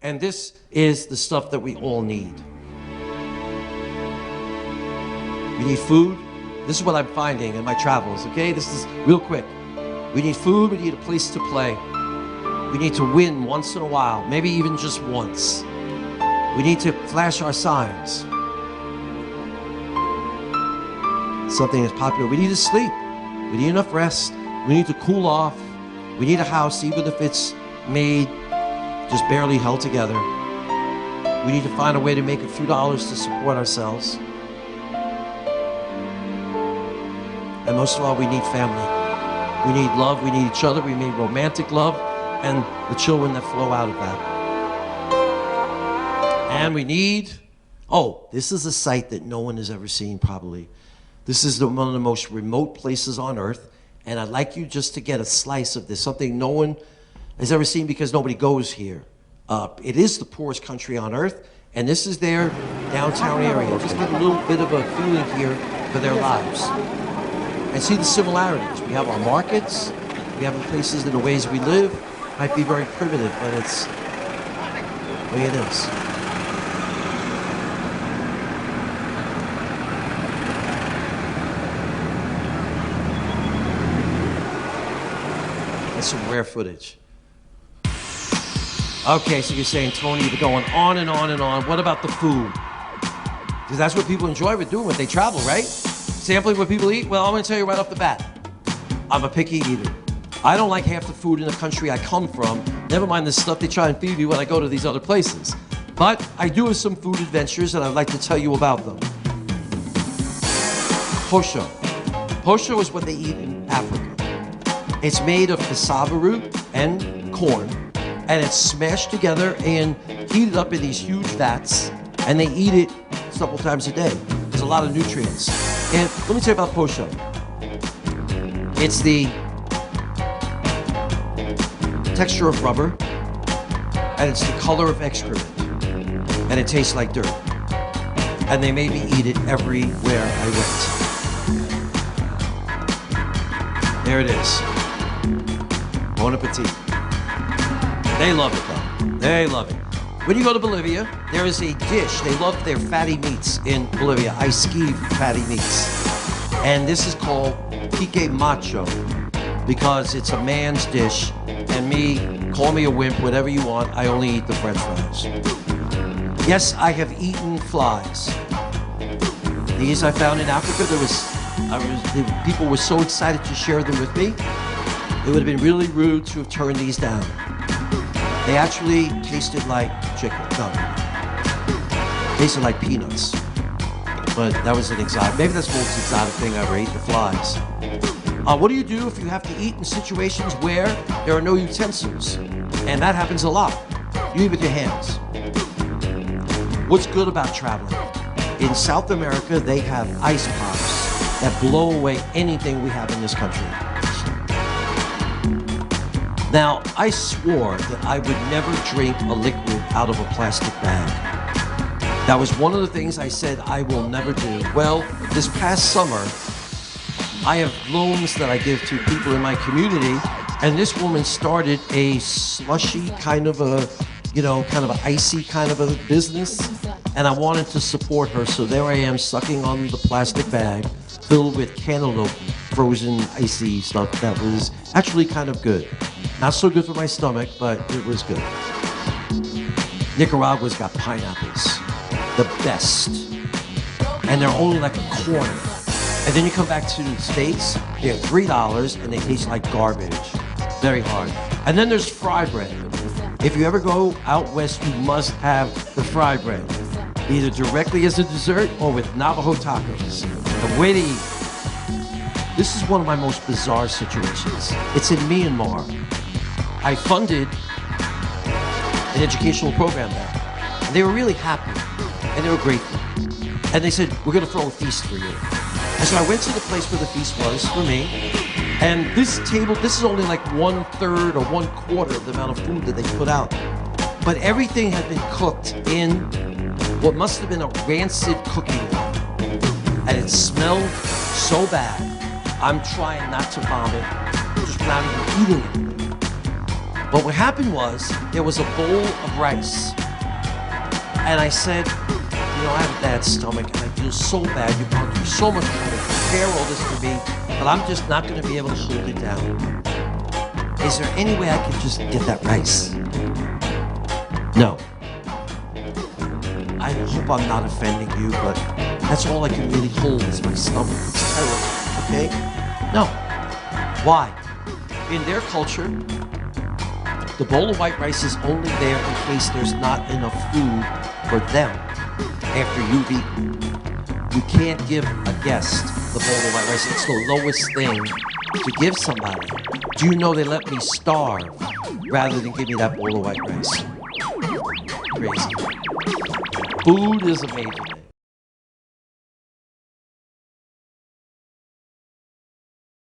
And this is the stuff that we all need. We need food. This is what I'm finding in my travels, okay? This is real quick. We need food, we need a place to play. We need to win once in a while, maybe even just once. We need to flash our signs. Something is popular. We need to sleep. We need enough rest. We need to cool off. We need a house, even if it's made just barely held together. We need to find a way to make a few dollars to support ourselves. And most of all, we need family. We need love, we need each other, we need romantic love, and the children that flow out of that. And we need, this is a site that no one has ever seen probably. This is one of the most remote places on earth, and I'd like you just to get a slice of this, something no one has ever seen because nobody goes here. It is the poorest country on earth, and this is their downtown area. Just get a little bit of a feeling here for their lives. And see the similarities. We have our markets, we have the places and the ways we live. Might be very primitive, but it's the way it is. That's some rare footage. Okay, so you're saying, Tony, you're going on and on and on. What about the food? Because that's what people enjoy with doing when they travel, right? Sampling what people eat? Well, I'm gonna tell you right off the bat. I'm a picky eater. I don't like half the food in the country I come from, never mind the stuff they try and feed me when I go to these other places. But I do have some food adventures and I'd like to tell you about them. Posho. Posho is what they eat in Africa. It's made of cassava root and corn, and it's smashed together and heated up in these huge vats, and they eat it several times a day. There's a lot of nutrients. And let me tell you about posho. It's the texture of rubber, and it's the color of excrement, and it tastes like dirt. And they made me eat it everywhere I went. There it is. Bon appetit. They love it though. They love it. When you go to Bolivia, there is a dish. They love their fatty meats in Bolivia. I ski fatty meats. And this is called pique macho because it's a man's dish. And me, call me a wimp, whatever you want, I only eat the French fries. Yes, I have eaten flies. These I found in Africa. People were so excited to share them with me. It would have been really rude to have turned these down. They actually tasted like chicken. No. Tasted like peanuts. But that was an exotic, maybe that's the most exotic thing I ever ate, the flies. What do you do if you have to eat in situations where there are no utensils? And that happens a lot. You eat with your hands. What's good about traveling? In South America, they have ice pops that blow away anything we have in this country. Now, I swore that I would never drink a liquid out of a plastic bag. That was one of the things I said I will never do. Well, this past summer, I have loans that I give to people in my community, and this woman started a slushy kind of a, kind of an icy kind of a business, and I wanted to support her, so there I am sucking on the plastic bag filled with cantaloupe, frozen icy stuff that was actually kind of good. Not so good for my stomach, but it was good. Nicaragua's got pineapples, the best. And they're only like a quarter. And then you come back to the States, they're $3 and they taste like garbage. Very hard. And then there's fry bread. If you ever go out west, you must have the fry bread, either directly as a dessert or with Navajo tacos. The way to eat. This is one of my most bizarre situations. It's in Myanmar. I funded an educational program there. And they were really happy, and they were grateful. And they said, we're gonna throw a feast for you. And so I went to the place where the feast was for me, and this table, this is only like 1/3 or 1/4 of the amount of food that they put out. But everything had been cooked in what must have been a rancid cooking oil. And it smelled so bad. I'm trying not to vomit, just not even eating it. But what happened was, there was a bowl of rice. And I said, I have a bad stomach and I feel so bad. You've gone through so much trouble to prepare all this for me, but I'm just not going to be able to hold it down. Is there any way I could just get that rice? No. I hope I'm not offending you, but that's all I can really hold is my stomach. It's terrible, okay? No. Why? In their culture, the bowl of white rice is only there in case there's not enough food for them after you've eaten. You can't give a guest the bowl of white rice. It's the lowest thing to give somebody. Do you know they let me starve rather than give me that bowl of white rice? Crazy. Food is amazing.